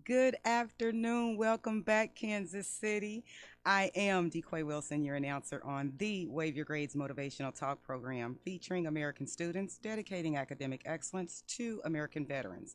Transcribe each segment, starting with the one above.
Good afternoon. Welcome back, Kansas City. I am DeQuay Wilson, your announcer on the Wave Your Grades Motivational Talk program, featuring American students dedicating academic excellence to American veterans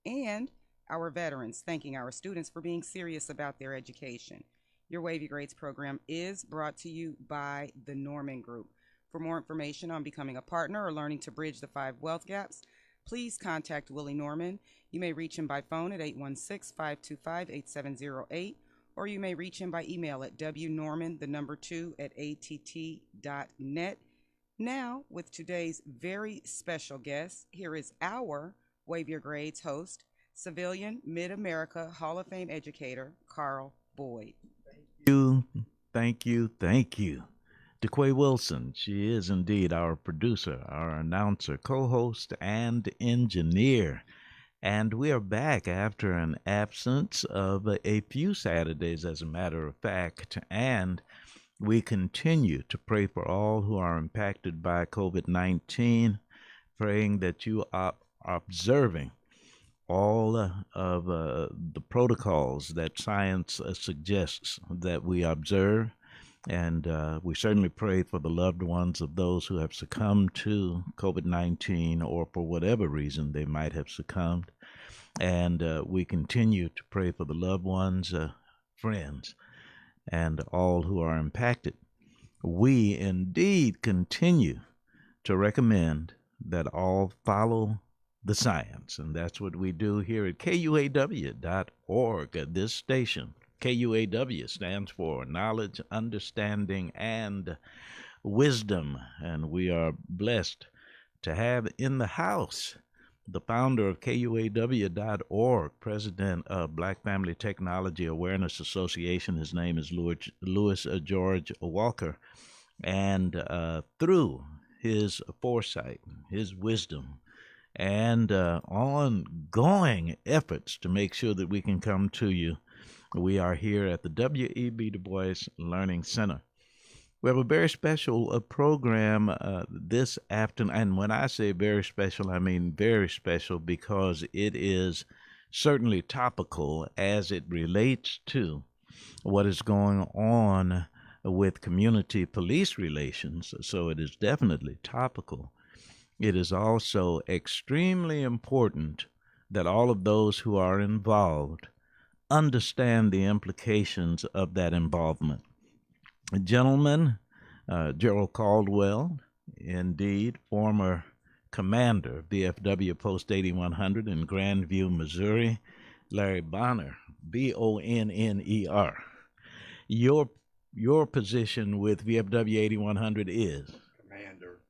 and our veterans, thanking our students for being serious about their education. Your Wave Your Grades program is brought to you by the Norman Group. For more information on becoming a partner or learning to bridge the five wealth gaps, please contact Willie Norman. You may reach him by phone at 816-525-8708, or you may reach him by email at wnorman, the number 2, at att.net. Now, with today's very special guest, here is our Wave Your Grades host, civilian Mid-America Hall of Fame educator, Carl Boyd. You, thank you. DeQuay Wilson, she is indeed our producer, our announcer, co host, and engineer. And we are back after an absence of a few Saturdays, as a matter of fact. And we continue to pray for all who are impacted by COVID 19, praying that you are observing all of the protocols that science suggests that we observe. And we certainly pray for the loved ones of those who have succumbed to COVID 19 or for whatever reason they might have succumbed. And we continue to pray for the loved ones, friends, and all who are impacted. We indeed continue to recommend that all follow the science. And that's what we do here at KUAW.org, this station. KUAW stands for Knowledge, Understanding, and Wisdom. And we are blessed to have in the house the founder of KUAW.org, president of Black Family Technology Awareness Association. His name is Louis George Walker. And through his foresight, his wisdom, and ongoing efforts to make sure that we can come to you, we are here at the W.E.B. Du Bois Learning Center. We have a very special program this afternoon. And when I say very special, I mean very special because it is certainly topical as it relates to what is going on with community police relations. So it is definitely topical. It is also extremely important that all of those who are involved understand the implications of that involvement. Gentlemen, Gerald Caldwell, indeed, former commander, VFW Post 8100 in Grandview, Missouri. Larry Bonner, Bonner. Your position with VFW 8100 is? Commander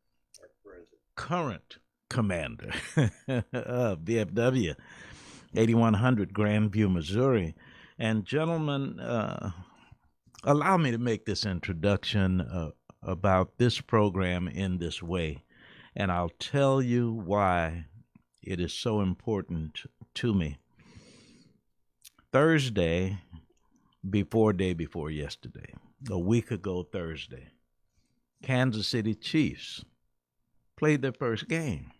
at present. Current commander of VFW 8100 Grandview, Missouri. And gentlemen, allow me to make this introduction about this program in this way, and I'll tell you why it is so important to me. Thursday, day before yesterday, a week ago Thursday, Kansas City Chiefs played their first game.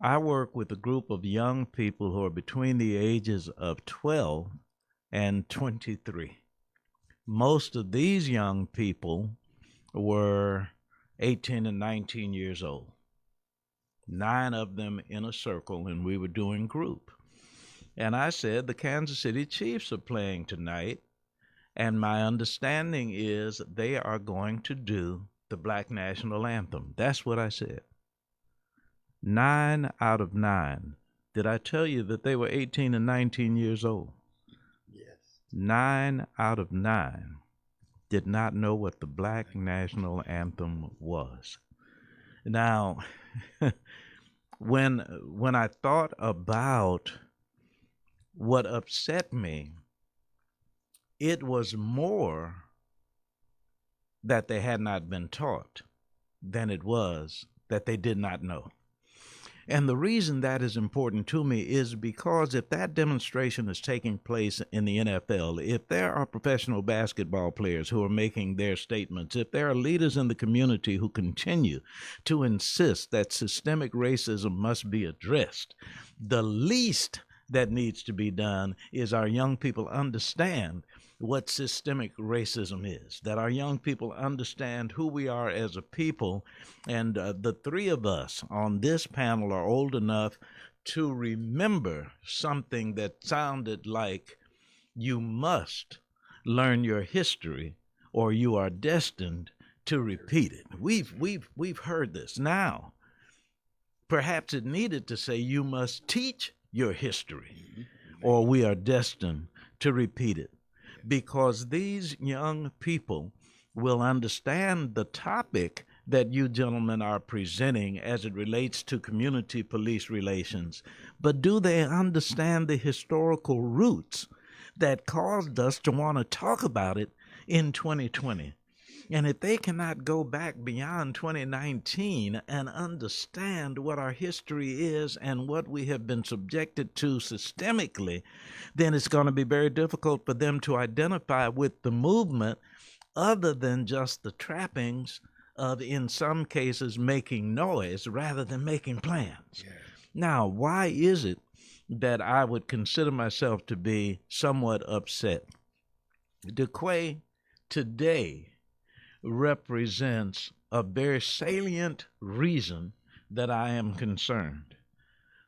I work with a group of young people who are between the ages of 12 and 23. Most of these young people were 18 and 19 years old. 9 of them in a circle, and we were doing group. And I said, the Kansas City Chiefs are playing tonight, and my understanding is they are going to do the Black National Anthem. That's what I said. 9 out of 9. Did I tell you that they were 18 and 19 years old? Yes. 9 out of 9 did not know what the Black National Anthem was. Now, when I thought about what upset me, it was more that they had not been taught than it was that they did not know. And the reason that is important to me is because if that demonstration is taking place in the NFL, if there are professional basketball players who are making their statements, if there are leaders in the community who continue to insist that systemic racism must be addressed, the least that needs to be done is our young people understand what systemic racism is, that our young people understand who we are as a people. And the three of us on this panel are old enough to remember something that sounded like you must learn your history or you are destined to repeat it. We've heard this. Now, perhaps it needed to say you must teach your history or we are destined to repeat it, because these young people will understand the topic that you gentlemen are presenting as it relates to community police relations, but do they understand the historical roots that caused us to want to talk about it in 2020? And if they cannot go back beyond 2019 and understand what our history is and what we have been subjected to systemically, then it's going to be very difficult for them to identify with the movement other than just the trappings of, in some cases, making noise rather than making plans. Yeah. Now, why is it that I would consider myself to be somewhat upset? DeQuay today represents a very salient reason that I am concerned.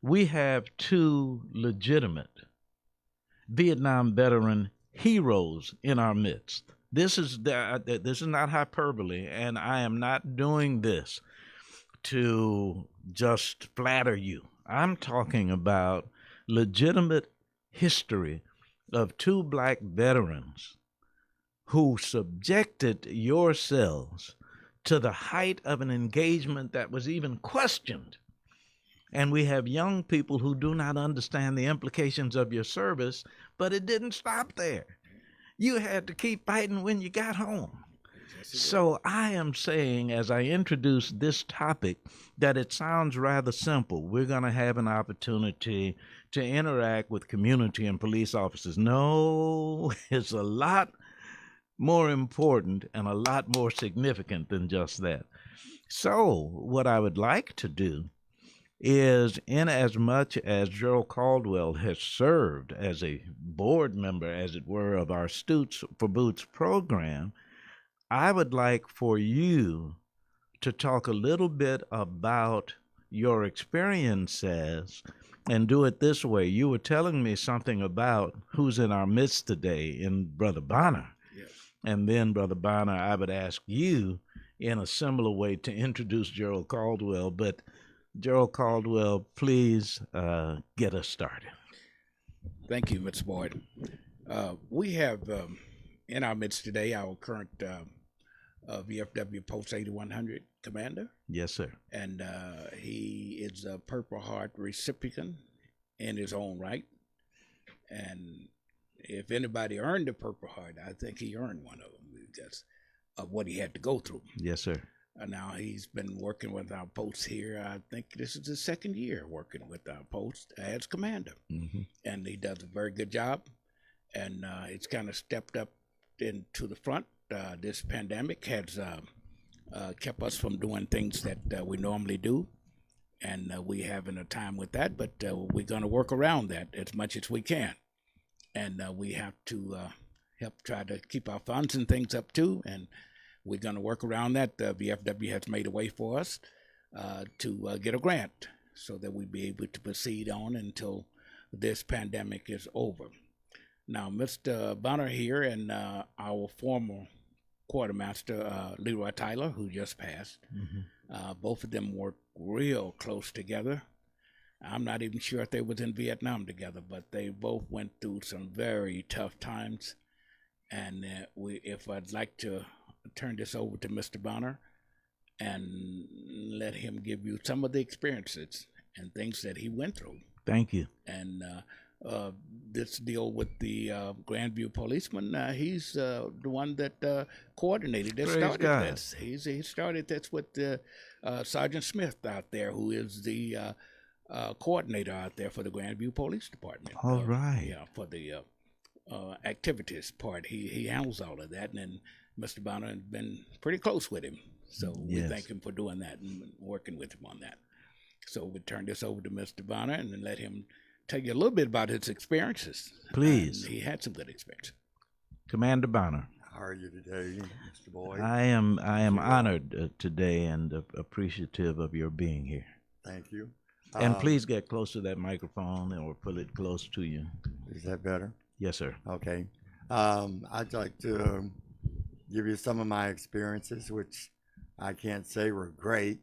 We have two legitimate Vietnam veteran heroes in our midst. This is not hyperbole, and I am not doing this to just flatter you. I'm talking about legitimate history of two black veterans who subjected yourselves to the height of an engagement that was even questioned. And we have young people who do not understand the implications of your service, but it didn't stop there. You had to keep fighting when you got home. So I am saying, as I introduce this topic, that it sounds rather simple. We're going to have an opportunity to interact with community and police officers. No, it's a lot more important and a lot more significant than just that. So what I would like to do is, in as much as Gerald Caldwell has served as a board member, as it were, of our Stoots for Boots program, I would like for you to talk a little bit about your experiences and do it this way. You were telling me something about who's in our midst today in Brother Bonner. Yes. And then, Brother Bonner, I would ask you in a similar way to introduce Gerald Caldwell. But Gerald Caldwell, please get us started. Thank you, Mr. Boyd. We have in our midst today our current VFW Post 8100 commander. Yes, sir. And he is a Purple Heart recipient in his own right. And if anybody earned a Purple Heart, I think he earned one of them because of what he had to go through. Yes, sir. Now he's been working with our post here. I think this is his second year working with our post as commander. Mm-hmm. And he does a very good job. And it's kind of stepped up into the front. This pandemic has kept us from doing things that we normally do. And we're having a time with that, but we're going to work around that as much as we can. And we have to help try to keep our funds and things up too. And we're going to work around that. The VFW has made a way for us to get a grant so that we'll be able to proceed on until this pandemic is over. Now, Mr. Bonner here and our former quartermaster, Leroy Tyler, who just passed, both of them worked real close together. I'm not even sure if they was in Vietnam together, but they both went through some very tough times. And if I'd like to turn this over to Mr. Bonner and let him give you some of the experiences and things that he went through. Thank you. And this deal with the Grandview policeman, he's the one that coordinated this, started this. He started this with Sergeant Smith out there, who is the coordinator out there for the Grandview Police Department. All right. Yeah, for the activities part. He handles all of that, and then Mr. Bonner has been pretty close with him. So we thank him for doing that and working with him on that. So we turn this over to Mr. Bonner and then let him tell you a little bit about his experiences. Please. He had some good experience. Commander Bonner. How are you today, Mr. Boyd? I am honored today and appreciative of your being here. Thank you. And please get close to that microphone or pull it close to you. Is that better? Yes, sir. Okay. I'd like to give you some of my experiences, which I can't say were great.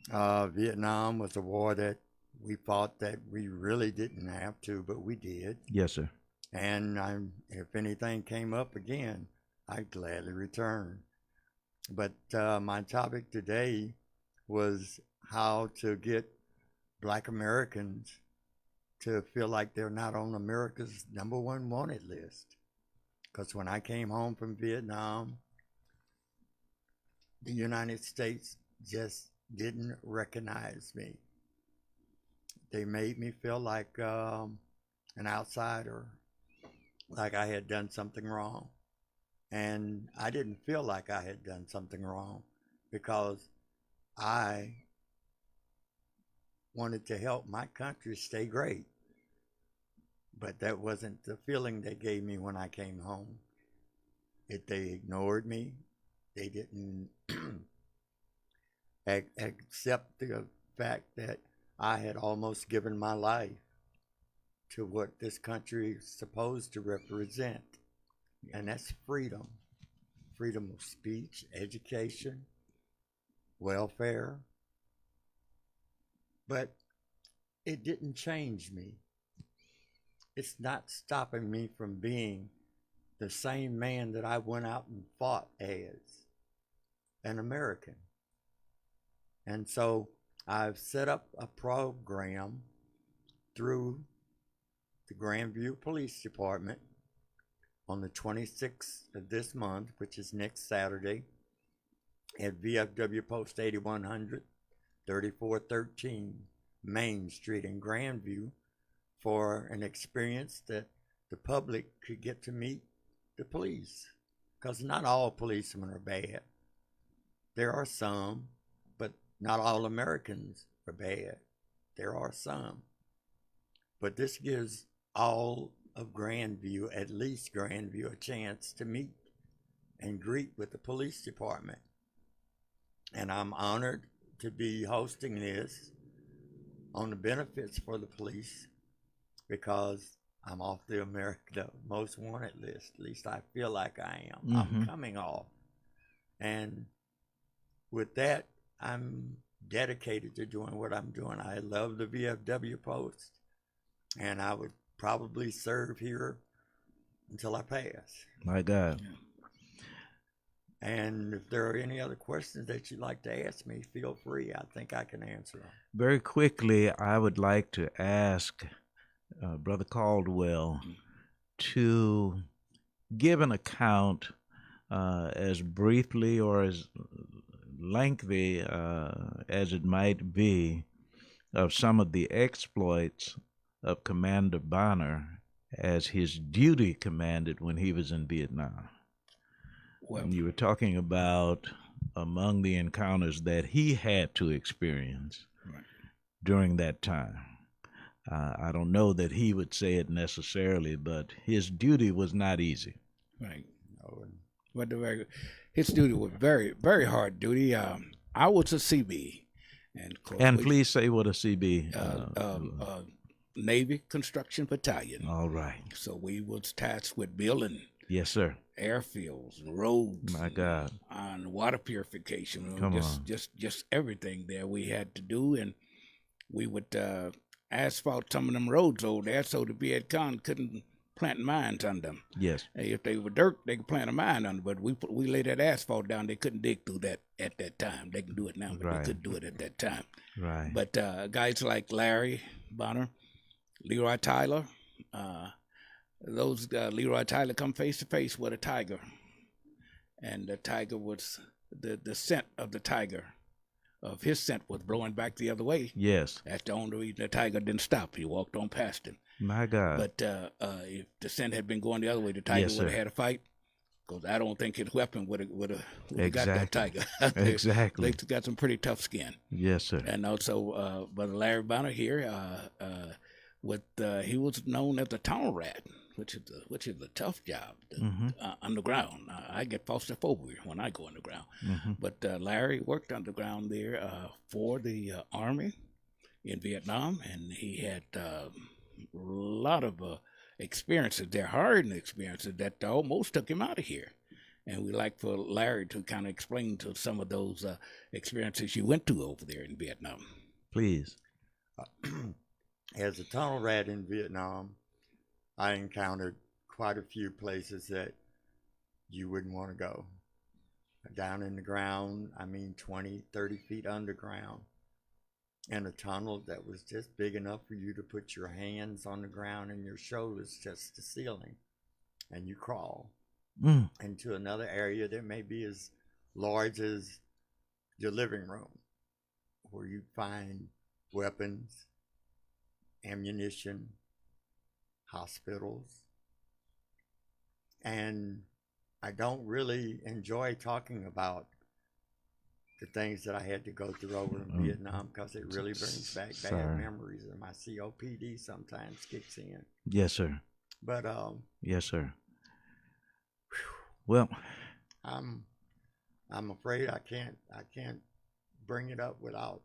Vietnam was a war that we fought that we really didn't have to, but we did. Yes, sir. And if anything came up again, I'd gladly return. But my topic today was how to get Black Americans to feel like they're not on America's #1 wanted list. Because when I came home from Vietnam, the United States just didn't recognize me. They made me feel like an outsider, like I had done something wrong. And I didn't feel like I had done something wrong because I wanted to help my country stay great. But that wasn't the feeling they gave me when I came home. They ignored me. They didn't accept the fact that I had almost given my life to what this country is supposed to represent. And that's freedom. Freedom of speech, education, welfare. But it didn't change me. It's not stopping me from being the same man that I went out and fought as an American. And so I've set up a program through the Grandview Police Department on the 26th of this month, which is next Saturday, at VFW Post 8100, 3413 Main Street in Grandview, for an experience that the public could get to meet the police. Because not all policemen are bad. There are some, but not all Americans are bad. There are some. But this gives all of Grandview, at least Grandview, a chance to meet and greet with the police department. And I'm honored to be hosting this on the benefits for the police because I'm off the most wanted list. At least I feel like I am. Mm-hmm. I'm coming off. And with that, I'm dedicated to doing what I'm doing. I love the VFW Post, and I would probably serve here until I pass. My God. And if there are any other questions that you'd like to ask me, feel free. I think I can answer them. Very quickly, I would like to ask Brother Caldwell to give an account as briefly or as lengthy as it might be of some of the exploits of Commander Bonner as his duty commanded when he was in Vietnam. Well, And you were talking about among the encounters that he had to experience right. during that time. I don't know that he would say it necessarily, but his duty was not easy. Right. But his duty was very, very hard duty. I was a CB, and of course, Please say what a CB. Navy Construction Battalion. All right. So we was tasked with building Yes, sir. airfields and roads. My God. And water purification. Come on. Just everything there we had to do, and we would asphalt some of them roads over there so the Viet Cong couldn't plant mines under them. Yes. If they were dirt, they could plant a mine under. But we laid that asphalt down. They couldn't dig through that at that time. They can do it now, but Right. they couldn't do it at that time. Right. But guys like Larry Bonner, Leroy Tyler, Leroy Tyler come face to face with a tiger, and the tiger was the scent of the tiger. Of his scent was blowing back the other way. Yes. That's the only reason the tiger didn't stop. He walked on past him. My God. But if the scent had been going the other way, the tiger Yes, would have sir. had a fight. Because I don't think his weapon would have got that Exactly. tiger. Exactly. They got some pretty tough skin. Yes, sir. And also, Brother Larry Bonner here, with he was known as the tunnel rat, which is a tough job, underground. I get claustrophobia when I go underground. But Larry worked underground there for the Army in Vietnam, and he had a lot of experiences there, hardened experiences that almost took him out of here. And we like for Larry to kind of explain to some of those experiences you went to over there in Vietnam. Please. As a tunnel rat in Vietnam, I encountered quite a few places that you wouldn't want to go. Down in the ground, 20, 30 feet underground, in a tunnel that was just big enough for you to put your hands on the ground and your shoulders just the ceiling, and you crawl into another area that may be as large as your living room, where you find weapons, ammunition, hospitals. And I don't really enjoy talking about the things that I had to go through over in Vietnam, because it really brings back bad memories, and my COPD sometimes kicks in. Yes, sir. But yes, sir. Well, I'm afraid I can't bring it up without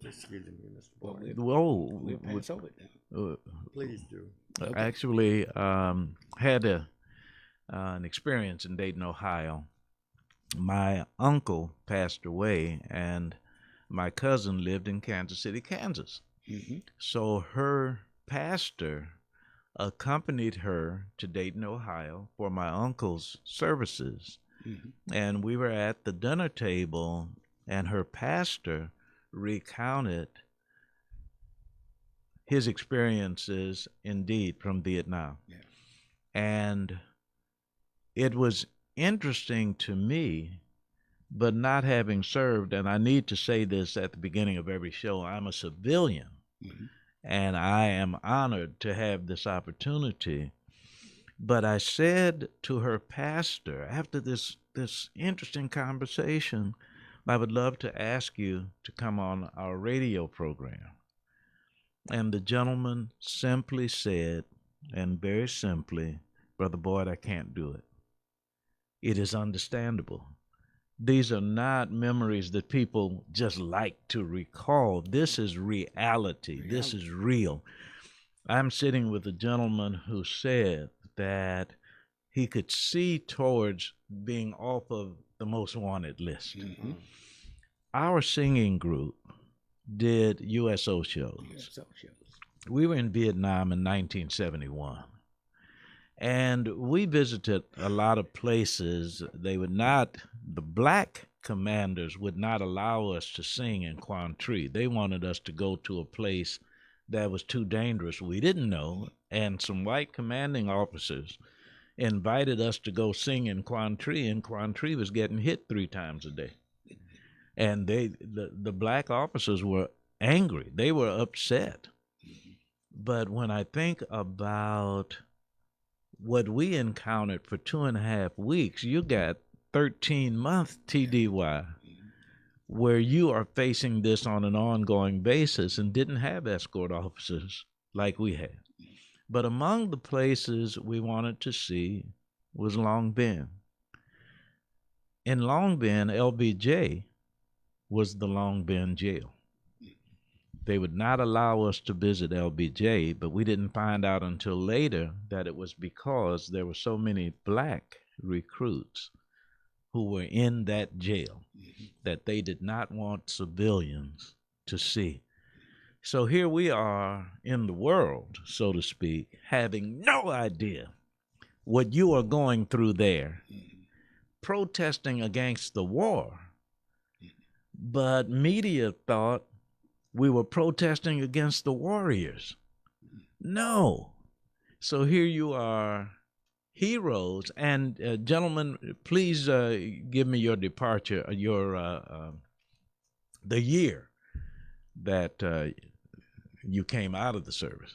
excuse me, Mr. Boyd. Pass over it. Please do. Actually, had an experience in Dayton, Ohio. My uncle passed away, and my cousin lived in Kansas City, Kansas. So her pastor accompanied her to Dayton, Ohio for my uncle's services. And we were at the dinner table, and her pastor recounted his experiences indeed from Vietnam. Yeah. And it was interesting to me, but not having served, and I need to say this at the beginning of every show, I'm a civilian, and I am honored to have this opportunity. But I said to her pastor, after this interesting conversation, I would love to ask you to come on our radio program. And the gentleman simply said, and very simply, Brother Boyd, I can't do it. It is understandable. These are not memories that people just like to recall. This is reality. This is real. I'm sitting with a gentleman who said that he could see towards being off of the most wanted list. Our singing group did USO shows. We were in Vietnam in 1971. And we visited a lot of places. The black commanders would not allow us to sing in Quang Tri. They wanted us to go to a place that was too dangerous. We didn't know. And some white commanding officers invited us to go sing in Quang Tri, and Quang Tri was getting hit 3 times a day. And the black officers were angry. They were upset. But when I think about what we encountered for 2.5 weeks, you got 13-month TDY, where you are facing this on an ongoing basis and didn't have escort officers like we had. But among the places we wanted to see was Long Binh. In Long Binh, LBJ was the Long Binh jail. They would not allow us to visit LBJ, but we didn't find out until later that it was because there were so many black recruits who were in that jail that they did not want civilians to see. So here we are in the world, so to speak, having no idea what you are going through there, protesting against the war. But media thought we were protesting against the warriors. No. So here you are, heroes. And gentlemen, please give me your departure, the year that you came out of the service.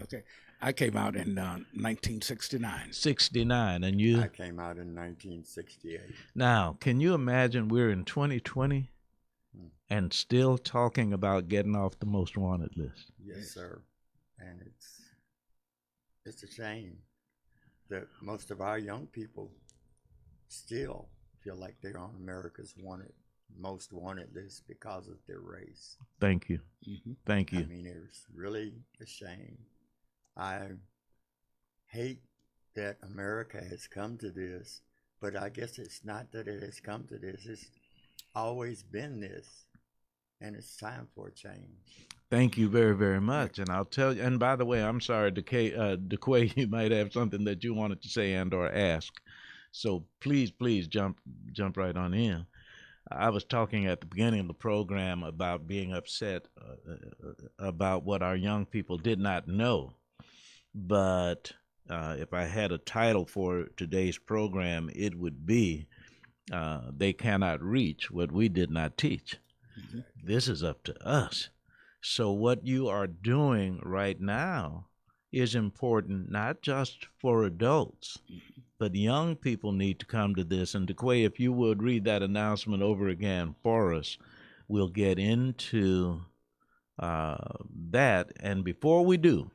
Okay. I came out in 1969. 69, and you? I came out in 1968. Now, can you imagine we're in 2020 Hmm. and still talking about getting off the most wanted list. Yes, sir. And it's a shame that most of our young people still feel like they're on America's most wanted list because of their race. Thank you. Mm-hmm. Thank I you. mean, it's really a shame. I hate that America has come to this, but I guess it's not that it has come to this. It's always been this, and it's time for a change. Thank you very, very much. And I'll tell you, and by the way, I'm sorry, DeQuay, you might have something that you wanted to say and or ask. So please jump right on in. I was talking at the beginning of the program about being upset about what our young people did not know. But if I had a title for today's program, it would be They Cannot Reach What We Did Not Teach. Mm-hmm. This is up to us. So, what you are doing right now is important not just for adults, but young people need to come to this. And DeQuay, if you would read that announcement over again for us, we'll get into that. And before we do,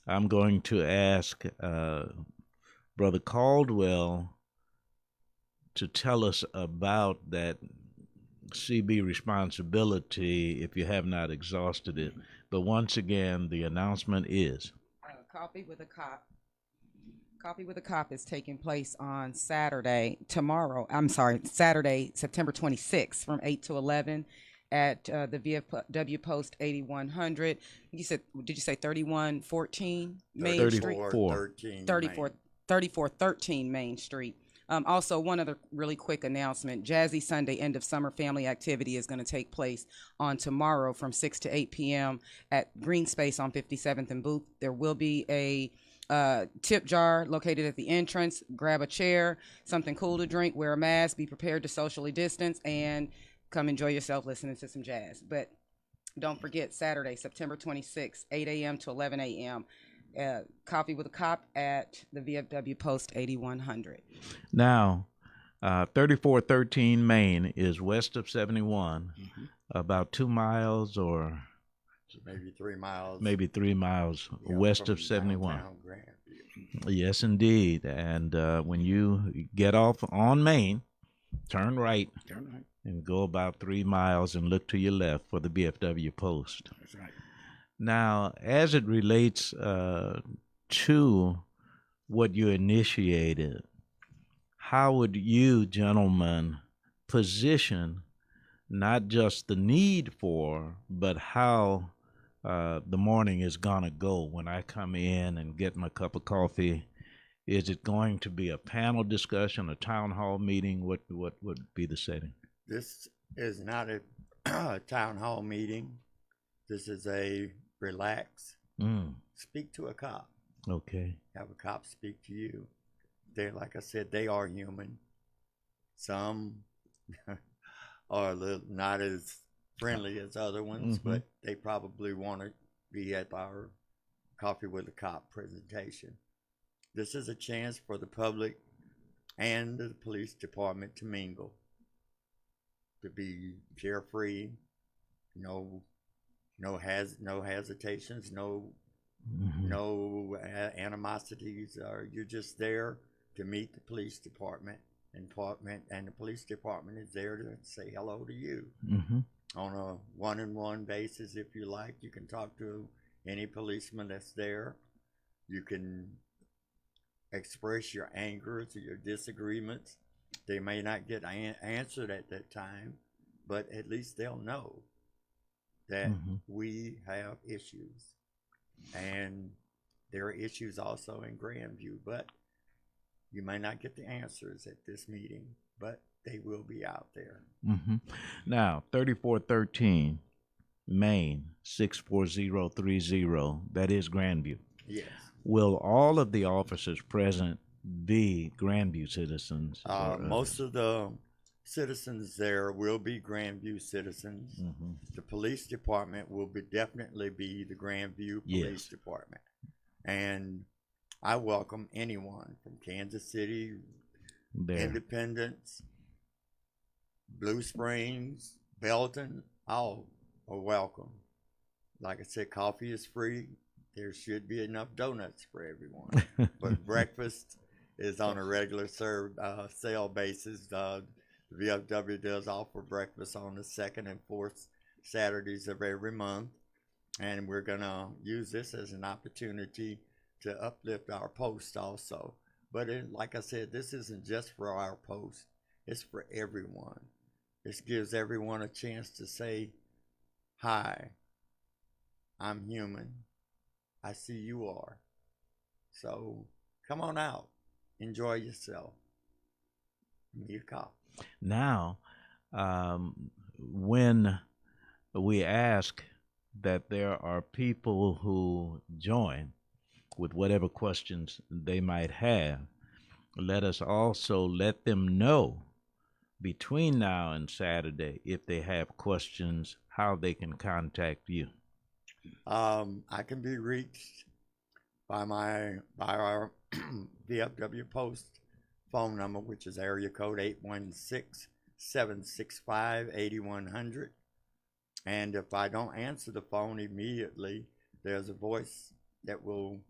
I'm going to ask Brother Caldwell to tell us about that CB responsibility if you have not exhausted it. But once again, the announcement is Coffee with a Cop. Coffee with a Cop is taking place on Saturday, September 26th from 8 to 11 at the VFW Post 8100. Did you say 3114 Main Street? 3413 Main Street. Also, one other really quick announcement. Jazzy Sunday End of Summer Family Activity is going to take place on tomorrow from 6 to 8 p.m. at Green Space on 57th and Booth. There will be a tip jar located at the entrance. Grab a chair, something cool to drink, wear a mask, be prepared to socially distance, and come enjoy yourself listening to some jazz. But don't forget, Saturday, September 26th, 8 a.m. to 11 a.m., Coffee with a Cop at the VFW Post 8100. now 3413 Main is west of 71, about 2 miles or maybe 3 miles. Maybe 3 miles west of 71. Yes, indeed. And when you get off on Main, turn right and go about 3 miles and look to your left for the BFW Post. That's right. Now, as it relates to what you initiated, how would you, gentlemen, position not just the need for, but how the morning is going to go when I come in and get my cup of coffee? Is it going to be a panel discussion, a town hall meeting? What would be the setting? This is not a town hall meeting. This is a relax. Speak to a cop. Okay. Have a cop speak to you. They, like I said, they are human. Some are not as friendly as other ones, but they probably want to be at our Coffee with a Cop presentation. This is a chance for the public and the police department to mingle, to be carefree, no hesitations, no animosities. You're just there to meet the police department, and the police department is there to say hello to you on a one-on-one basis. If you like, you can talk to any policeman that's there. You can express your anger or your disagreements. They may not get answered at that time, but at least they'll know that we have issues. And there are issues also in Grandview, but you may not get the answers at this meeting, but they will be out there. Now, 3413 Main 64030, that is Grandview. Yes. Will all of the officers present be Grandview citizens? Most of the citizens there will be Grandview citizens. The police department will definitely be the Grandview Police Department. And I welcome anyone from Kansas City, Independence, Blue Springs, Belton, all are welcome. Like I said, coffee is free. There should be enough donuts for everyone. But breakfast is on a regular sale basis. VFW does offer breakfast on the second and fourth Saturdays of every month. And we're going to use this as an opportunity to uplift our post also. But like I said, this isn't just for our post, it's for everyone. This gives everyone a chance to say, hi, I'm human. I see you are. So come on out. Enjoy yourself. Give me a call. Now, when we ask that there are people who join with whatever questions they might have, let us also let them know between now and Saturday, if they have questions, how they can contact you. I can be reached by our VFW Post phone number, which is area code 816-765-8100. And if I don't answer the phone immediately, there's a voice that will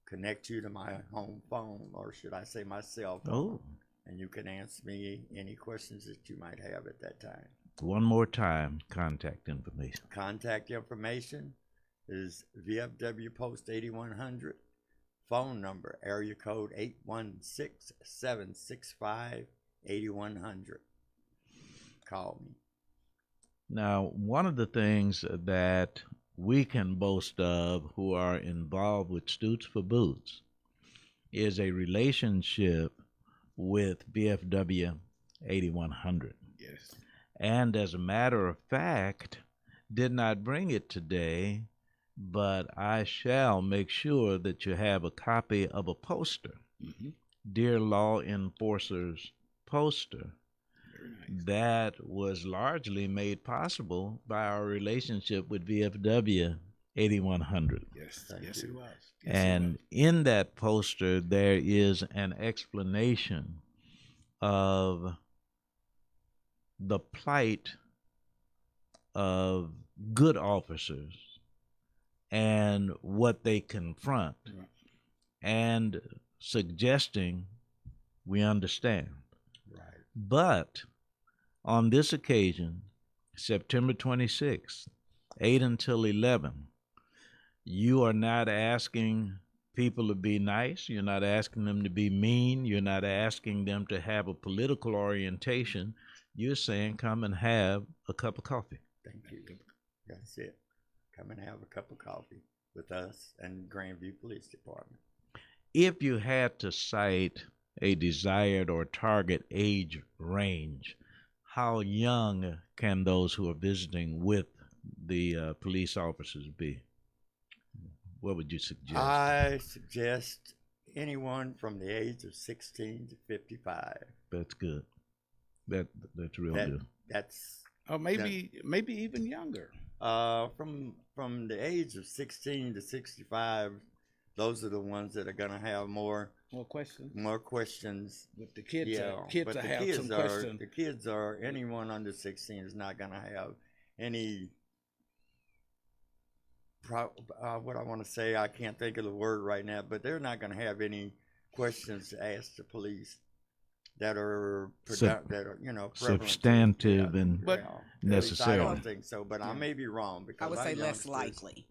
connect you to my home phone, or should I say my cell phone. Oh. And you can ask me any questions that you might have at that time. One more time, contact information. Contact information is VFW Post 8100. Phone number, area code 816-765-8100. Call me. Now, one of the things that we can boast of who are involved with Stoots for Boots is a relationship with BFW 8100. Yes. And as a matter of fact, did not bring it today, but I shall make sure that you have a copy of a poster, Dear Law Enforcers poster, that was largely made possible by our relationship with VFW 8100. Yes, yes, it was. Yes, And in that poster, there is an explanation of the plight of good officers and what they confront, Right. and suggesting we understand. Right. But on this occasion, September 26th, 8 until 11, you are not asking people to be nice. You're not asking them to be mean. You're not asking them to have a political orientation. You're saying come and have a cup of coffee. Thank you. That's it. Come and have a cup of coffee with us and Grandview Police Department. If you had to cite a desired or target age range, how young can those who are visiting with the police officers be? What would you suggest? I suggest anyone from the age of 16 to 55. That's good. That's real That- good. That's Or maybe even younger. from the age of 16 to 65. Those are the ones that are gonna have more More questions. With the kids, Yeah, kids but will the have kids some are questions. the kids are anyone under 16 is not gonna have any. What I want to say, I can't think of the word right now, but they're not going to have any questions to ask the police that are prevalent Substantive and But necessary. I don't think so, but I may be wrong because I would say less youngsters- likely.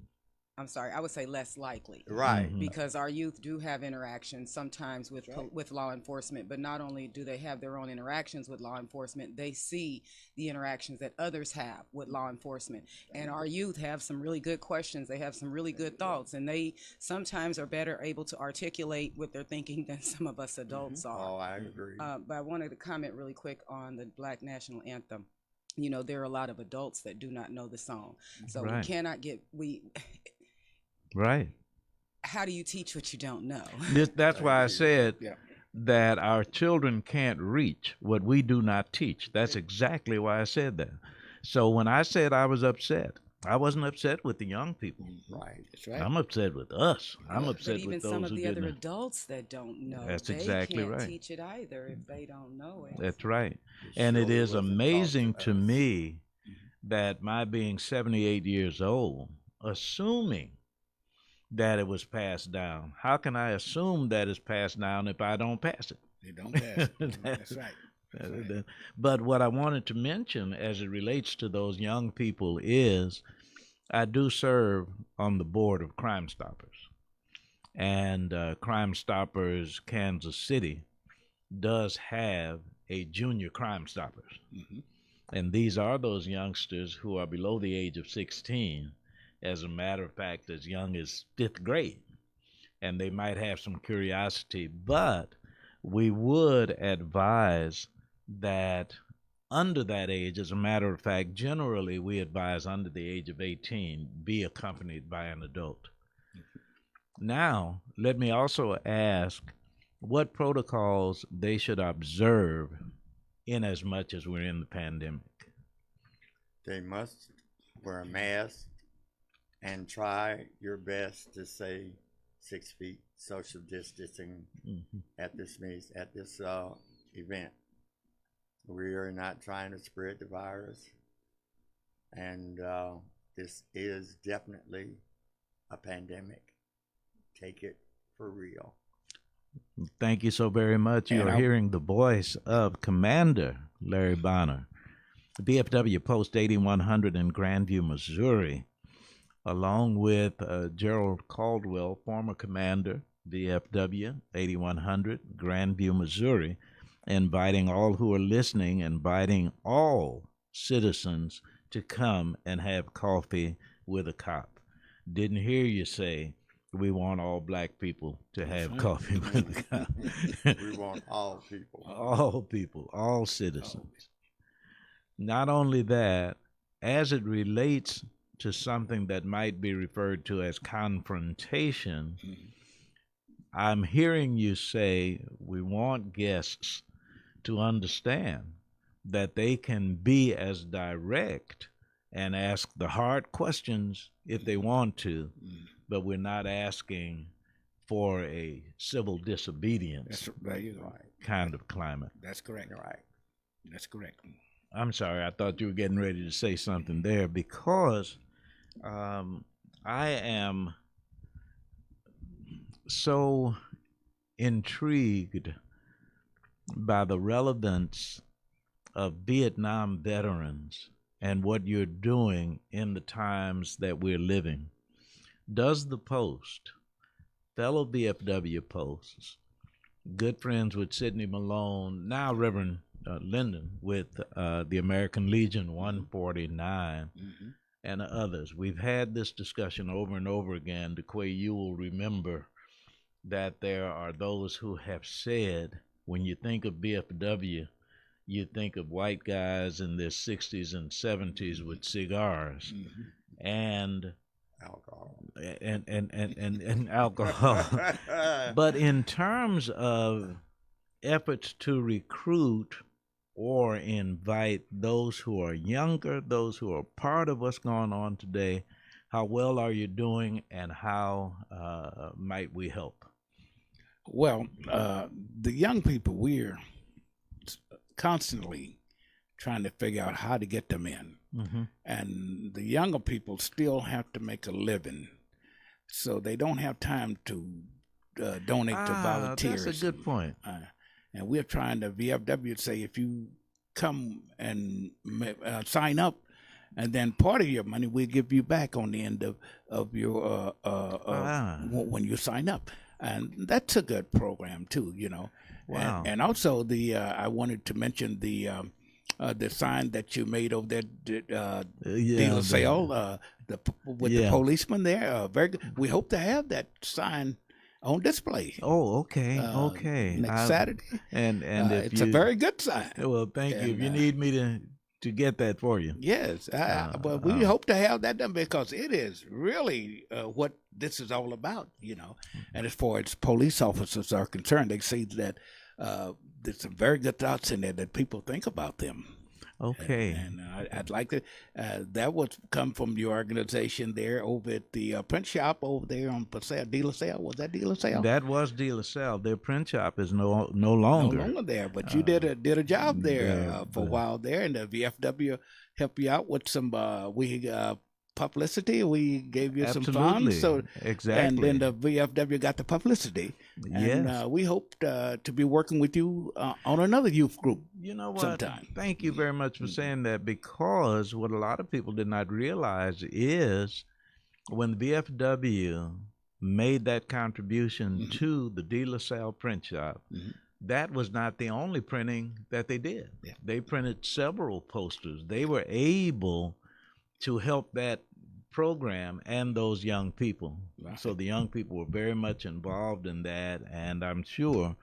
I'm sorry, I would say less likely. Right. Mhm. Because our youth do have interactions sometimes with with law enforcement, but not only do they have their own interactions with law enforcement, they see the interactions that others have with law enforcement. And our youth have some really good questions. They have some really good thoughts, and they sometimes are better able to articulate what they're thinking than some of us adults are. Oh, I agree. But I wanted to comment really quick on the Black National Anthem. You know, there are a lot of adults that do not know the song. So Right. we cannot get, Right. how do you teach what you don't know? That's why I said Yeah. that our children can't reach what we do not teach. That's exactly why I said that. So when I said I was upset, I wasn't upset with the young people. Right. That's right. I'm upset with us. I'm But upset even with some those of who the other didn't. adults that don't know, That's they exactly can't right. teach it either if they don't know it. That's right. And it surely is wasn't taught amazing to us. me that my being 78 years old, assuming that it was passed down. How can I assume that it's passed down if I don't pass it? They don't pass it. That's right. That's right. But what I wanted to mention as it relates to those young people is I do serve on the board of Crime Stoppers. And Crime Stoppers Kansas City does have a junior Crime Stoppers. Mm-hmm. And these are those youngsters who are below the age of 16, as a matter of fact, as young as 5th grade. And they might have some curiosity, but we would advise that under that age, as a matter of fact, generally we advise under the age of 18, be accompanied by an adult. Now, let me also ask what protocols they should observe in as much as we're in the pandemic. They must wear a mask and try your best to stay 6 feet social distancing at this event. We are not trying to spread the virus, and this is definitely a pandemic. Take it for real. Thank you so very much. You are hearing the voice of Commander Larry Bonner, VFW Post 8100 in Grandview, Missouri, along with Gerald Caldwell, former commander, VFW 8100, Grandview, Missouri, inviting all who are listening, inviting all citizens to come and have coffee with a cop. Didn't hear you say we want all black people to have coffee with a cop. We want all people. All people, all citizens. Not only that, as it relates to something that might be referred to as confrontation, I'm hearing you say we want guests to understand that they can be as direct and ask the hard questions if they want to, but we're not asking for a civil disobedience kind of climate. That's correct. Right. That's correct. I'm sorry, I thought you were getting ready to say something there, because I am so intrigued by the relevance of Vietnam veterans and what you're doing in the times that we're living. Does the Post, fellow VFW posts, good friends with Sidney Malone, now Reverend Linden with the American Legion 149, and others. We've had this discussion over and over again. DeQuay, you will remember that there are those who have said, when you think of BFW, you think of white guys in their 60s and 70s with cigars and alcohol. And alcohol. But in terms of efforts to recruit or invite those who are younger, those who are part of what's going on today, how well are you doing, and how might we help? Well, the young people, we're constantly trying to figure out how to get them in. And the younger people still have to make a living, so they don't have time to donate to volunteers. That's a good point. And we're trying to, VFW say, if you come and sign up, and then part of your money we'll give you back on the end of your when you sign up. And that's a good program too, you know. Wow. And also I wanted to mention the sign that you made over there, De La Salle, with the policeman there. Very good. We hope to have that sign on display. Oh, okay, okay. Next Saturday, and if it's a very good sign. Well, thank you. If you need me to get that for you. Yes, but we hope to have that done, because it is really what this is all about, you know. And as far as police officers are concerned, they see that there's some very good thoughts in there that people think about them. Okay. And I'd like to, that would come from your organization there over at the print shop over there on Paseo, De La Salle. Was that De La Salle? That was De La Salle. Their print shop is no longer. No longer there, but you did a job there for a while there, and the VFW help you out with some publicity. We gave you Absolutely. some funds, so Exactly. and then the VFW got the publicity. And Yes. we hope to be working with you on another youth group. You know what? Sometime. Thank you very much for saying that, because what a lot of people did not realize is when VFW made that contribution to the De La Salle print shop, that was not the only printing that they did. Yeah. They printed several posters. They were able to help that program and those young people. Right. So the young people were very much involved in that, and I'm sure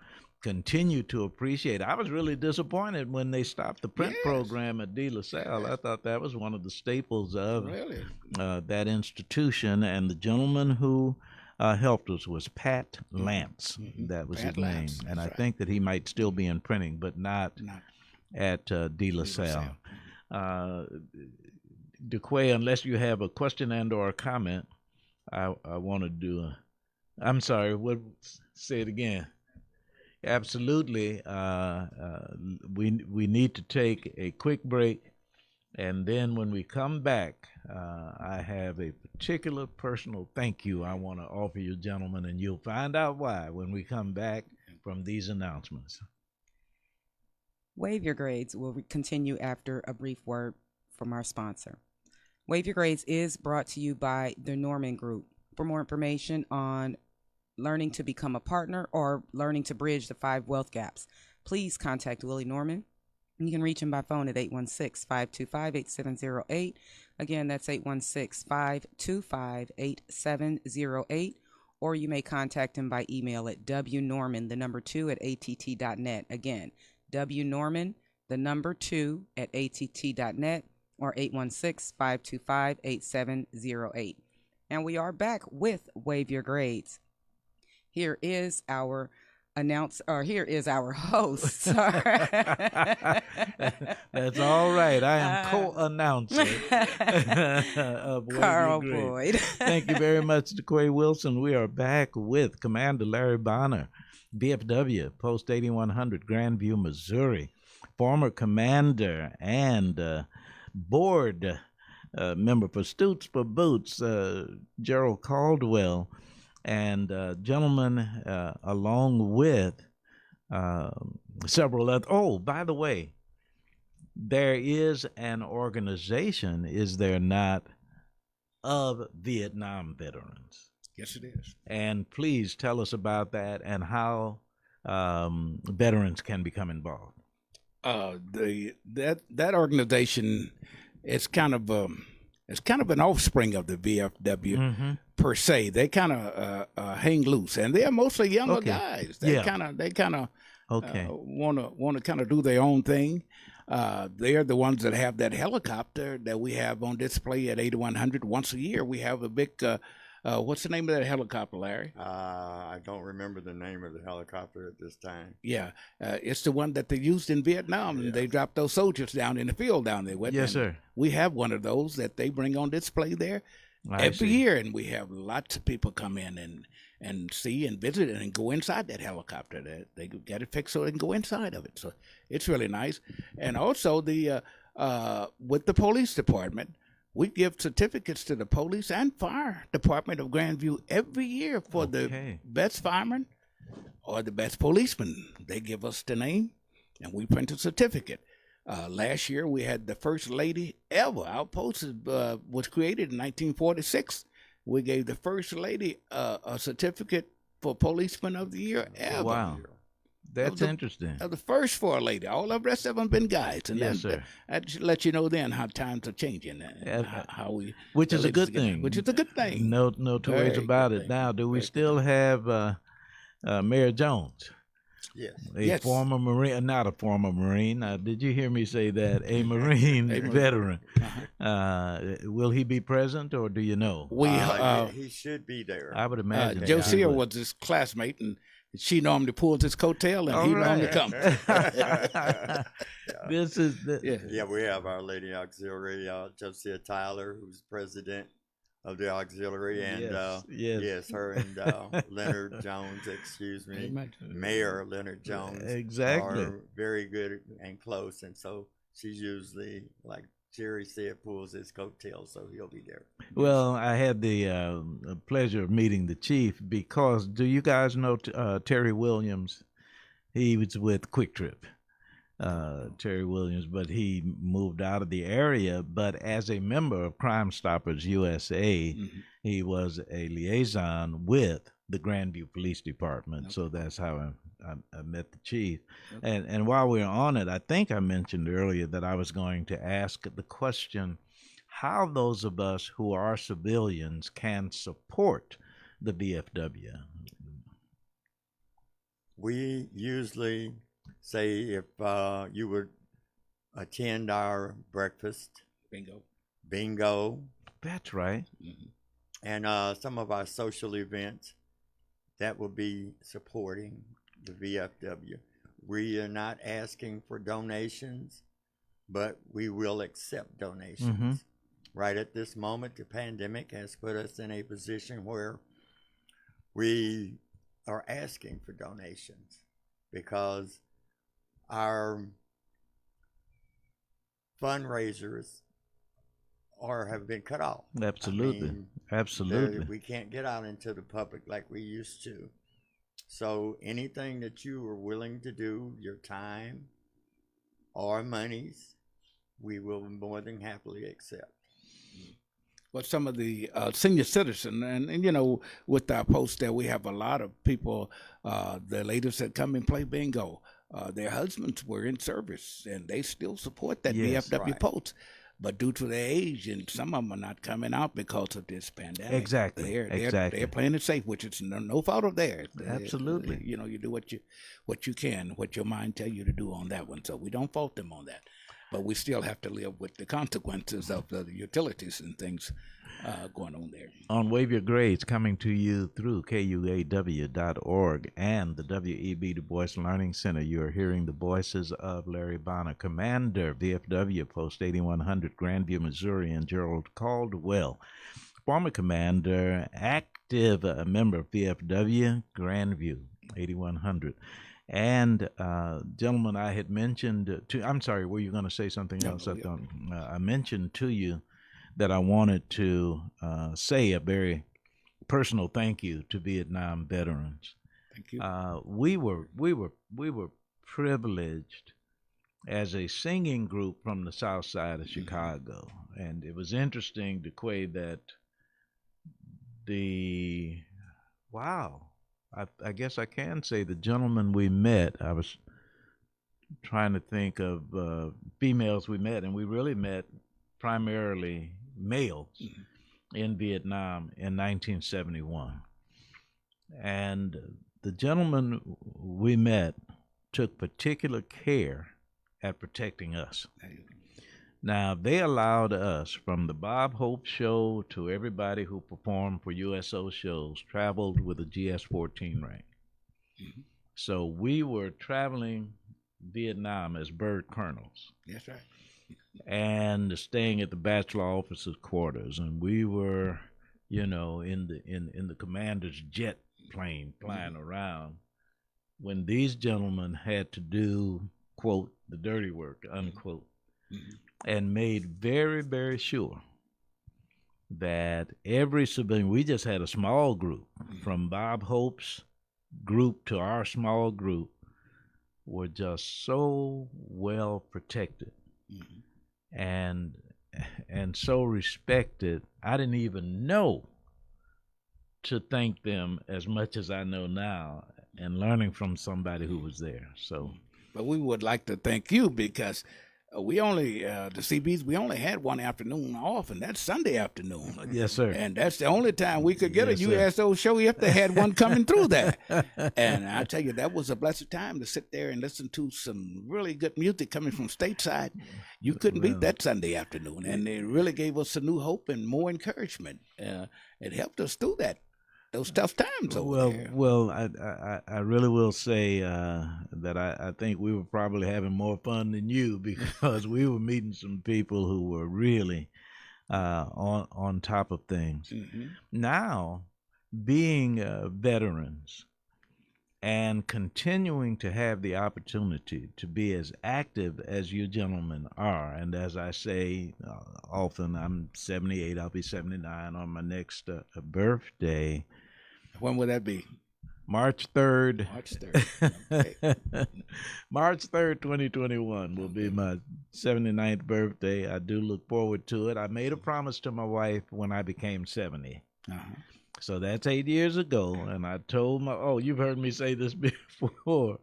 continue to appreciate. I was really disappointed when they stopped the print Yes. program at De La Salle. I thought that was one of the staples of Really? that institution, and the gentleman who helped us was Pat Lance. That was Pat his name, Lance, and I that's right. think that he might still be in printing, but not at De La Salle. DeQuay, unless you have a question and or a comment, I want to do I'm sorry, say it again. Absolutely. We need to take a quick break, and then when we come back, I have a particular personal thank you I want to offer you, gentlemen, and you'll find out why when we come back from these announcements. Wave Your Grades will continue after a brief word from our sponsor. Wave Your Grades is brought to you by the Norman Group. For more information on learning to become a partner or learning to bridge the 5 wealth gaps, please contact Willie Norman. You can reach him by phone at 816-525-8708. Again, that's 816-525-8708. Or you may contact him by email at wnorman2@att.net. Again, wnorman2@att.net, or 816-525-8708. And we are back with Wave Your Grades. Here is our here is our host. That's all right. I am co-announcer of Wave Carl Your Grades. Boyd. Thank you very much, DeQuay Wilson. We are back with Commander Larry Bonner, VFW, Post 8100, Grandview, Missouri, former commander and board member for Stoots for Boots, Gerald Caldwell, and gentlemen, along with several other. Oh, by the way, there is an organization, is there not, of Vietnam veterans? Yes, it is. And please tell us about that and how veterans can become involved. That organization is kind of an offspring of the VFW per se. They kind of hang loose, and they are mostly younger guys. They kind of want to kind of do their own thing. They are the ones that have that helicopter that we have on display at 8100 once a year. We have a big. What's the name of that helicopter, Larry? I don't remember the name of the helicopter at this time. Yeah, it's the one that they used in Vietnam, and they dropped those soldiers down in the field down there. Yes, sir. We have one of those that they bring on display there every year, and we have lots of people come in and see and visit it and go inside that helicopter. They get it fixed so they can go inside of it. So it's really nice. And also with the police department, we give certificates to the police and fire department of Grandview every year for the best fireman or the best policeman. They give us the name, and we print a certificate. Last year, we had the first lady ever. Our post was created in 1946. We gave the first lady a certificate for Policeman of the Year ever. Wow. That's interesting. The first for a lady. All the rest of them been guys. And yes, sir. That should let you know then how times are changing. Which is a good thing. Which is a good thing. No two ways about it. Now, do we still have Mayor Jones? Yes. A former Marine, not a former Marine. Did you hear me say that? A Marine veteran. Will he be present, or do you know? He should be there. I would imagine. Josia was his classmate, and she normally pulls his coattail, and he normally comes. We have Our Lady Auxiliary, Josia Tyler, who's president of the auxiliary, and her and Leonard Jones, Mayor Leonard Jones, exactly, are very good and close, and so she's usually like Jerry said pulls his coattails, so he'll be there. Well, I had the pleasure of meeting the chief because do you guys know Terry Williams? He was with Quick Trip. Terry Williams, but he moved out of the area. But as a member of Crime Stoppers USA, he was a liaison with the Grandview Police Department. Okay. So that's how I met the chief. Okay. And while we're on it, I think I mentioned earlier that I was going to ask the question how those of us who are civilians can support the VFW. We usually say if you would attend our breakfast, bingo. That's right. And some of our social events, that will be supporting the VFW. We are not asking for donations, but we will accept donations. Right at this moment, the pandemic has put us in a position where we are asking for donations because our fundraisers have been cut off. Absolutely. I mean, absolutely. We can't get out into the public like we used to. So anything that you are willing to do, your time or monies, we will more than happily accept. Well, some of the senior citizen, and you know, with our post there, we have a lot of people, the ladies that come and play bingo, their husbands were in service, and they still support that VFW post. But due to their age, and some of them are not coming out because of this pandemic. Exactly. They're playing it safe, which is no fault of theirs. Absolutely. You know, you do what you can, what your mind tell you to do on that one. So we don't fault them on that. But we still have to live with the consequences of the utilities and things going on there. On Wave Your Grades, coming to you through KUAW.org and the W.E.B. Du Bois Learning Center, you are hearing the voices of Larry Bonner, Commander, VFW, Post 8100, Grandview, Missouri, and Gerald Caldwell, former Commander, active member of VFW, Grandview, 8100. And gentlemen, I had mentioned to, I'm sorry, were you going to say something else? I mentioned to you that I wanted to say a very personal thank you to Vietnam veterans. Thank you. We were privileged as a singing group from the South Side of Chicago, and it was interesting, DeQuay, that I guess I can say the gentleman we met, I was trying to think of females we met, and we really met primarily males in Vietnam in 1971. And the gentleman we met took particular care at protecting us. Now, they allowed us, from the Bob Hope show to everybody who performed for USO shows, traveled with a GS-14 rank. So we were traveling Vietnam as bird colonels. That's right. And staying at the bachelor officers' quarters. And we were, you know, in the commander's jet plane flying around when these gentlemen had to do, quote, the dirty work, unquote. And made very, very sure that every civilian, we just had a small group, from Bob Hope's group to our small group, were just so well protected and so respected. I didn't even know to thank them as much as I know now, and learning from somebody who was there. So, but we would like to thank you because we only, the CBs, we only had one afternoon off, and that's Sunday afternoon. Yes, sir. And that's the only time we could get a USO show if they had one coming through there. And I tell you, that was a blessed time to sit there and listen to some really good music coming from stateside. You couldn't beat that Sunday afternoon. And it really gave us a new hope and more encouragement. It helped us through those tough times over there. Well, I really will say that I think we were probably having more fun than you, because we were meeting some people who were really on top of things. Now, being veterans, and continuing to have the opportunity to be as active as you gentlemen are. And as I say often, I'm 78, I'll be 79 on my next birthday. When will that be? March 3rd. March 3rd. Okay. March 3rd, 2021 will be my 79th birthday. I do look forward to it. I made a promise to my wife when I became 70. Uh-huh. So that's 8 years ago. And I told you've heard me say this before.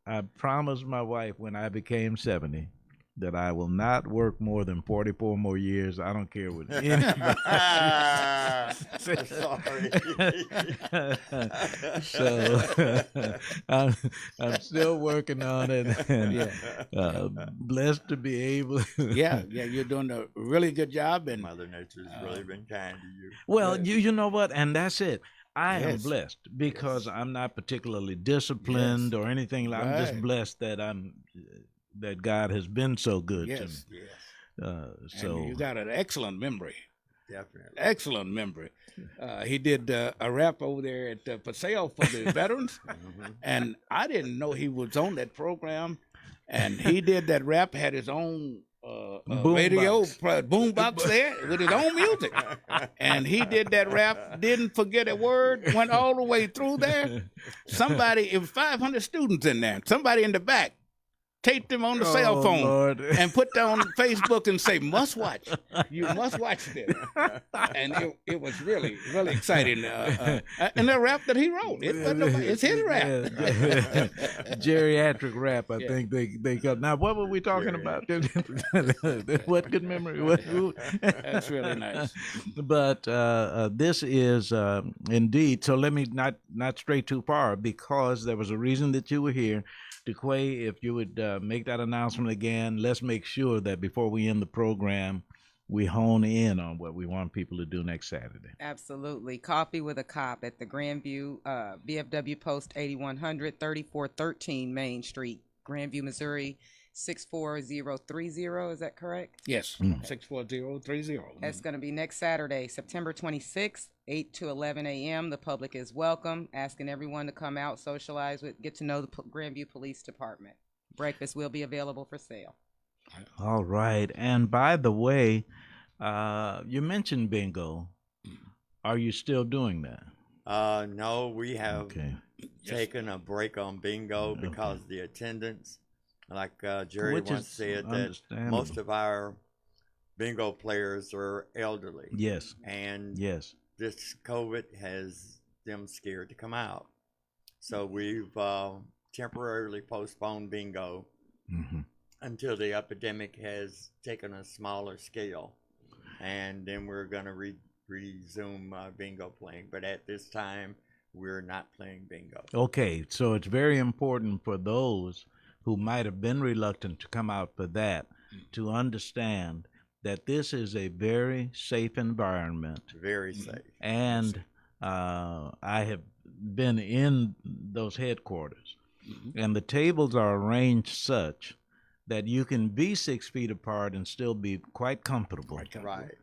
I promised my wife when I became 70 that I will not work more than 44 more years. I don't care what anybody. So I'm still working on it, and blessed to be able. yeah, you're doing a really good job, and Mother Nature's really been kind to you. Well, you know what, and that's it. I am Yes. blessed because I'm not particularly disciplined or anything. I'm just Right. blessed that that God has been so good to me. yes, Yes, So and you got an excellent memory. definitely. Excellent memory. He did a rap over there at for sale for the veterans, and I didn't know he was on that program. And he did that rap, had his own Boom radio box. boombox there with his own music. And he did that rap, didn't forget a word, went all the way through there. It was 500 students in there. Somebody in the back taped them on the cell phone Lord. and put that on Facebook and say, must watch. You must watch this. And it was really, really exciting. And the rap that he wrote, it's his rap. Geriatric rap, I Yeah. think they got. Now, what were we talking about? What good memory? That's really nice. But this is indeed. So let me not stray too far, because there was a reason that you were here. DeQuay, if you would make that announcement again, let's make sure that before we end the program, we hone in on what we want people to do next Saturday. Absolutely. Coffee with a Cop at the Grandview VFW Post 8100, 3413 Main Street, Grandview, Missouri, 64030. Is that correct? Yes, Mm. 64030. That's going to be next Saturday, September 26th, 8 to 11 a.m. The public is welcome. Asking everyone to come out, socialize with, get to know the Grandview Police Department. Breakfast will be available for sale. All right. And by the way, you mentioned bingo. Are you still doing that? No, we have Okay. taken a break on bingo because the attendance, like Jerry Which once is said, that understandable. most of our bingo players are elderly. Yes. And Yes. this COVID has them scared to come out. So we've temporarily postponed bingo Hmm. until the epidemic has taken a smaller scale. And then we're going to resume bingo playing. But at this time, we're not playing bingo. Okay. So it's very important for those who might have been reluctant to come out for that to understand that this is a very safe environment. Very safe. And I have been in those headquarters, and the tables are arranged such that you can be 6 feet apart and still be quite comfortable. Right.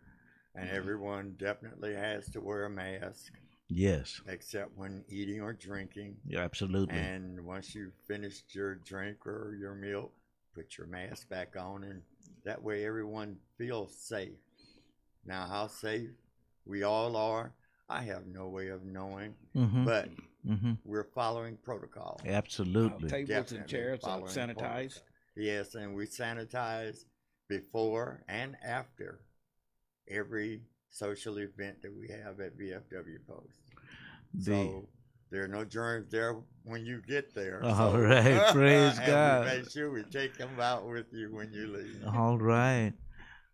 And everyone definitely has to wear a mask, Yes, except when eating or drinking. yeah, absolutely. And once you've finished your drink or your meal, put your mask back on, and that way everyone feels safe. Now, how safe we all are, I have no way of knowing, Mhm. but Mhm. we're following protocol. Absolutely. Tables Definitely and chairs are following sanitized. protocol. Yes, and we sanitize before and after every social event that we have at VFW Post. So there are no germs there when you get there. All so, right, praise and God. we make sure we take them out with you when you leave. All right.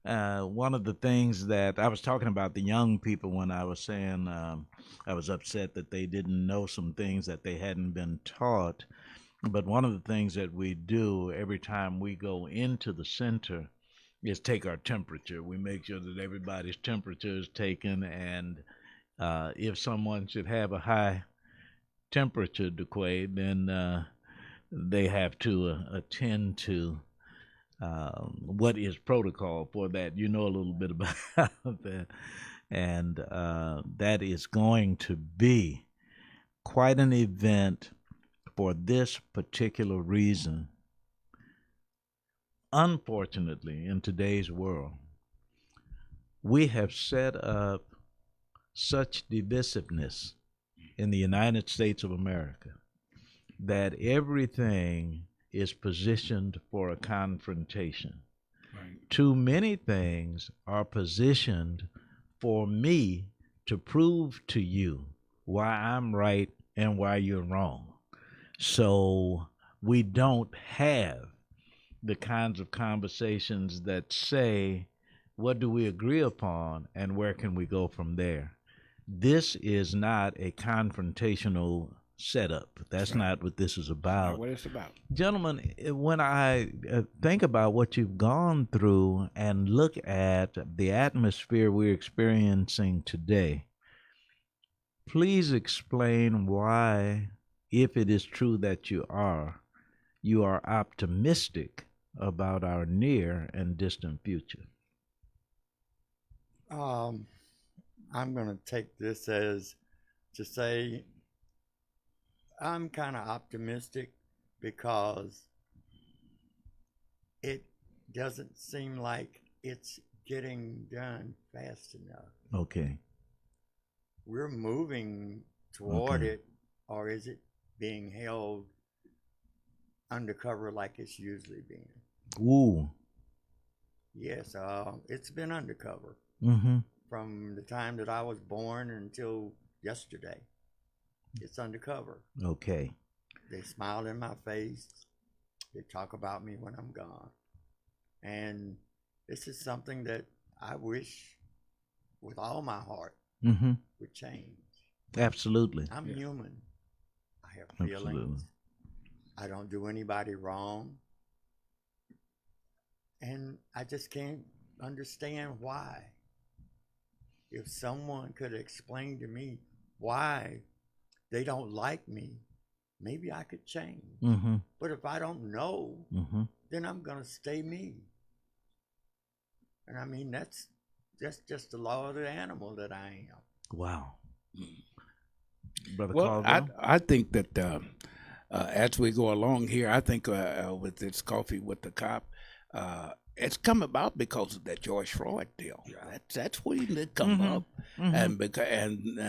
One of the things that I was talking about the young people when I was saying I was upset that they didn't know some things that they hadn't been taught. But one of the things that we do every time we go into the center is take our temperature. We make sure that everybody's temperature is taken, and if someone should have a high temperature, DeQuay, then they have to attend to what is protocol for that. You know a little bit about that, and that is going to be quite an event for this particular reason. Unfortunately, in today's world, we have set up such divisiveness in the United States of America that everything is positioned for a confrontation. Right. Too many things are positioned for me to prove to you why I'm right and why you're wrong. So we don't have the kinds of conversations that say, what do we agree upon and where can we go from there? This is not a confrontational setup. That's Right. not what this is Not about. what it's about. Gentlemen, when I think about what you've gone through and look at the atmosphere we're experiencing today, please explain why, if it is true that you are optimistic about our near and distant future. I'm going to take this as to say I'm kind of optimistic because it doesn't seem like it's getting done fast enough. Okay. We're moving toward Okay. it, or is it being held undercover like it's usually been? Ooh. Yes, it's been undercover Mm-hmm. from the time that I was born until yesterday. It's undercover. Okay. They smile in my face. They talk about me when I'm gone. And this is something that I wish with all my heart Mm-hmm. would change. Absolutely. I'm Yeah. human. I have Absolutely. feelings. I don't do anybody wrong. And I just can't understand why. If someone could explain to me why they don't like me, maybe I could change. Mm-hmm. But if I don't know, Mm-hmm. then I'm going to stay me. And I mean, that's just the law of the animal that I am. Wow. Brother Well, Caldwell? I think that as we go along here, I think with this coffee with the cop, it's come about because of that George Floyd deal. Yeah. That's when it come Mhm. up, Mhm. and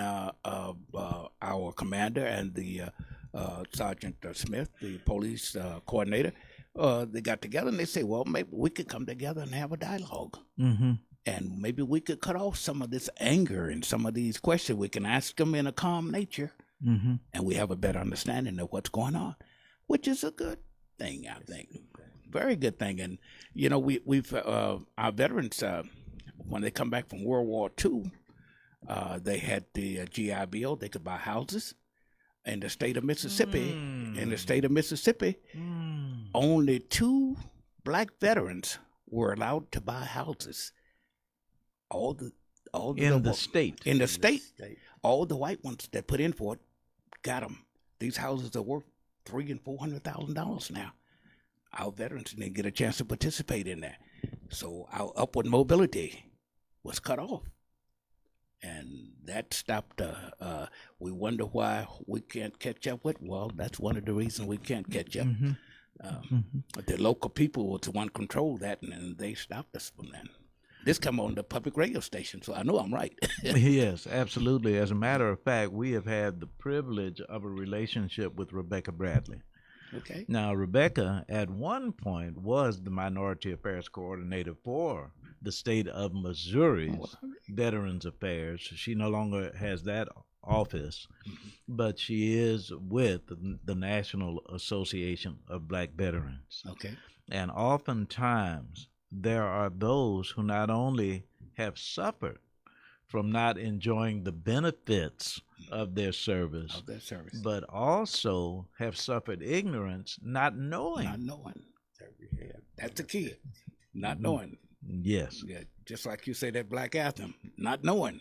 our commander and the Sergeant Smith, the police coordinator, they got together and they say, well, maybe we could come together and have a dialogue. Mm-hmm. And maybe we could cut off some of this anger and some of these questions. We can ask them in a calm nature, Mm-hmm. and we have a better understanding of what's going on, which is a good thing, I think. Very good thing. And you know, we've our veterans when they come back from World War II, they had the GI Bill. They could buy houses in the state of Mississippi. In the state of Mississippi, only 2 black veterans were allowed to buy houses. All the In the state. in the state, State. all the white ones that put in for it got them. These houses are worth $300,000 and $400,000 now. Our veterans didn't get a chance to participate in that, so our upward mobility was cut off, and that stopped. We wonder why we can't catch up with. Well, that's one of the reasons we can't catch up. Mm-hmm. The local people was the one controlled that, and they stopped us from that. This come on the public radio station, so I know I'm right. Yes, absolutely. As a matter of fact, we have had the privilege of a relationship with Rebecca Bradley. Okay. Now, Rebecca, at one point, was the Minority Affairs Coordinator for the state of Missouri's Veterans Affairs. She no longer has that office, but she is with the National Association of Black Veterans. Okay. And oftentimes, there are those who not only have suffered from not enjoying the benefits of their service, Of that service. but also have suffered ignorance, not knowing. Not knowing. That we have. That's the key. Not knowing. Yes. Yeah, just like you say that black anthem, not knowing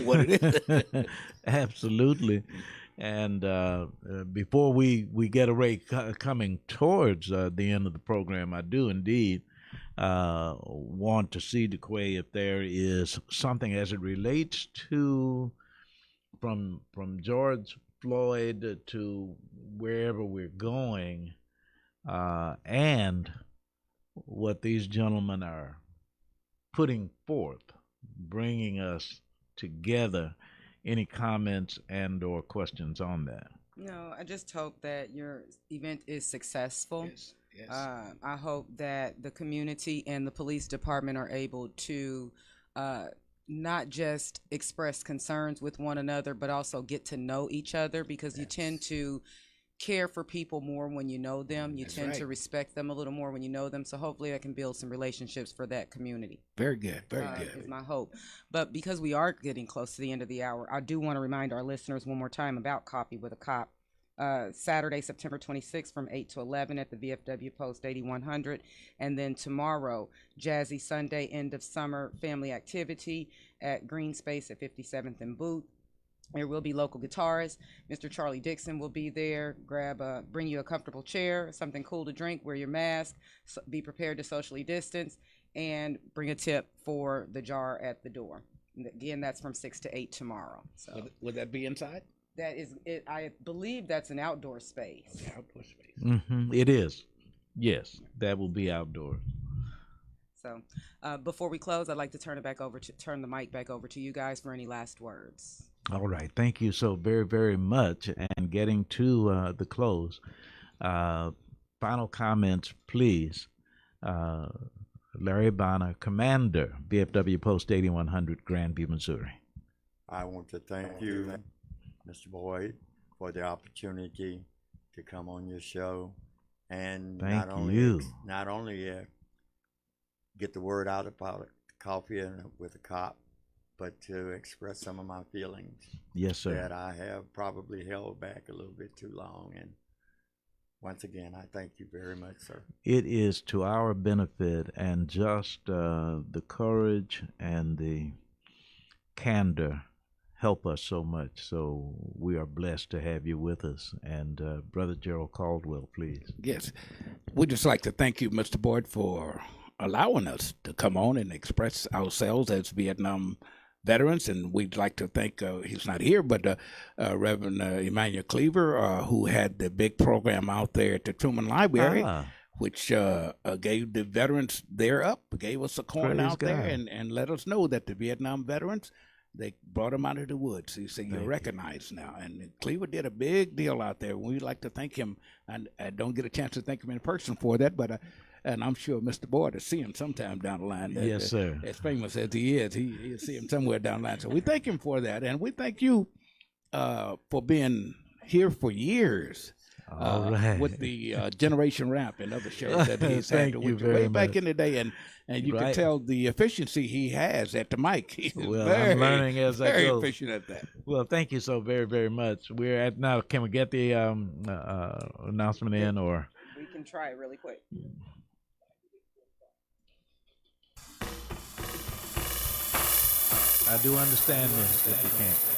what it is. Absolutely. And before we get away coming towards the end of the program, I do indeed want to see, DeQuay, if there is something as it relates to from George Floyd to wherever we're going, and what these gentlemen are putting forth, bringing us together. Any comments and or questions on that? No, I just hope that your event is successful. Yes, yes. I hope that the community and the police department are able to uh, not just express concerns with one another, but also get to know each other, because you tend to care for people more when you know them. You That's tend to right. respect them a little more when you know them. So hopefully I can build some relationships for that community. Very good, very Is good. my hope. But because we are getting close to the end of the hour, I do want to remind our listeners one more time about Coffee with a Cop. Saturday, September 26th from 8 to 11 at the VFW Post 8100. And then tomorrow, Jazzy Sunday, end of summer family activity at Green Space at 57th and Booth. There will be local guitarists. Mr. Charlie Dixon will be there. Bring you a comfortable chair, something cool to drink, wear your mask, be prepared to socially distance, and bring a tip for the jar at the door. And again, that's from 6 to 8 tomorrow. So Would that be inside? that is it. I believe that's an outdoor space. Okay, outdoor space. It is. Yes, that will be outdoors. So before we close, I'd like to turn the mic back over to you guys for any last words. All right. Thank you so very, very much. And getting to the close, final comments, please. Larry Bonner, Commander, VFW Post 8100, Grandview, Missouri. I want to thank you, Mr. Boyd, for the opportunity to come on your show and Thank not you. only get the word out about coffee with a cop, but to express some of my feelings Yes, sir. that I have probably held back a little bit too long. And once again, I thank you very much, sir. It is to our benefit, and just the courage and the candor help us so much. So we are blessed to have you with us. And Brother Gerald Caldwell, please. Yes. We'd just like to thank you, Mr. Boyd, for allowing us to come on and express ourselves as Vietnam veterans. And we'd like to thank, he's not here, but Reverend Emmanuel Cleaver, who had the big program out there at the Truman Library, which gave the veterans gave us a coin Praise out there God. and let us know that the Vietnam veterans, they brought them out of the woods. He said, you're Thank you. recognized now. And Cleaver did a big deal out there. We'd like to thank him. And I don't get a chance to thank him in person for that, but and I'm sure Mr. Boyd will see him sometime down the line. Yes, sir. As famous as he is, he'll see him somewhere down the line. So we thank him for that. And we thank you for being here for years. All right. With the Generation Rap and other shows that he's Thank had you with very way back much. in the day, and you can Right. tell the efficiency he has at the mic. He's Well, I'm learning as I very go. efficient at that. Well, thank you so very, very much. We're at now. Can we get the announcement in, or? We can try it really quick. I do understand this if you can't.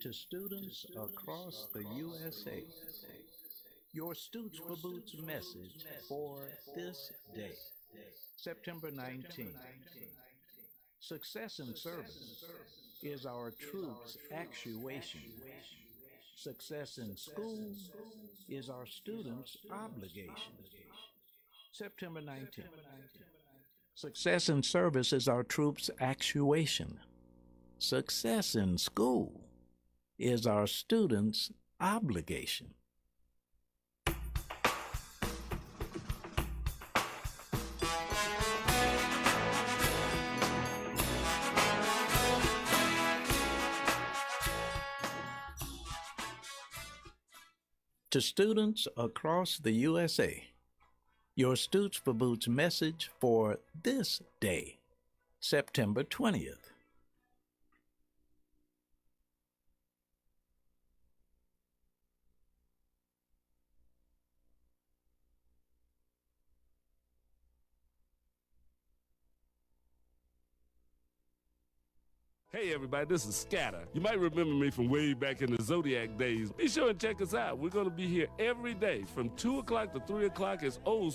To students across the USA, your Stoots for Boots message for this day, September 19th. Success in service is our troops' actuation. Success in school is our students' obligation. September 19th. Success in service is our troops' actuation. Success in school is our students' obligation. To students across the USA, your Stoots for Boots message for this day, September 20th. Hey everybody, this is Scatter. You might remember me from way back in the Zodiac days. Be sure and check us out. We're going to be here every day from 2 o'clock to 3 o'clock as old